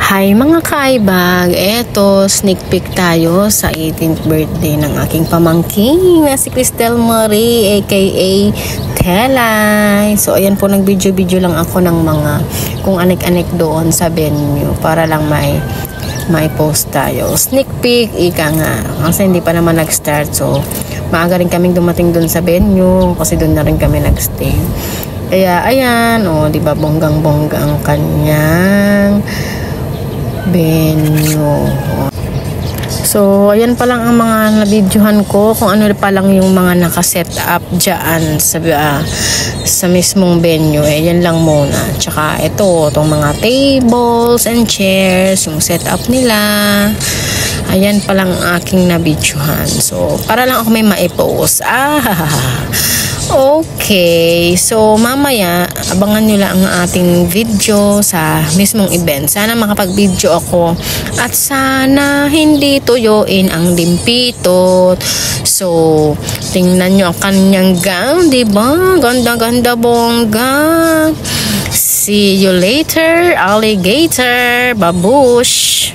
Hi mga kaibag, eto sneak peek tayo sa 18th birthday ng aking pamangking na si Cristel Marie aka Telay. So ayan po, nag-video lang ako ng mga kung anik-anik doon sa venue para lang may post tayo. Sneak peek, ika nga. Kasi hindi pa naman nag-start, so maaga rin kaming dumating doon sa venue kasi doon na rin kami nag-stay. Kaya ayan, di ba bonggang-bongga ang kanyang venue. So ayan pa lang ang mga na-videohan ko, kung ano pa lang yung mga naka-set up dyan sa mismong venue. Yan lang muna. Tsaka itong mga tables and chairs, yung set up nila. Ayan pa lang aking na-videohan. So para lang ako may maipost. Okay, so mamaya abangan nyo lang ang ating video sa mismong event. Sana makapag-video ako at sana hindi tuyuin ang dimpitot. So tingnan nyo ang kanyang gown, diba? Ganda-ganda bongga. See you later, alligator, babush.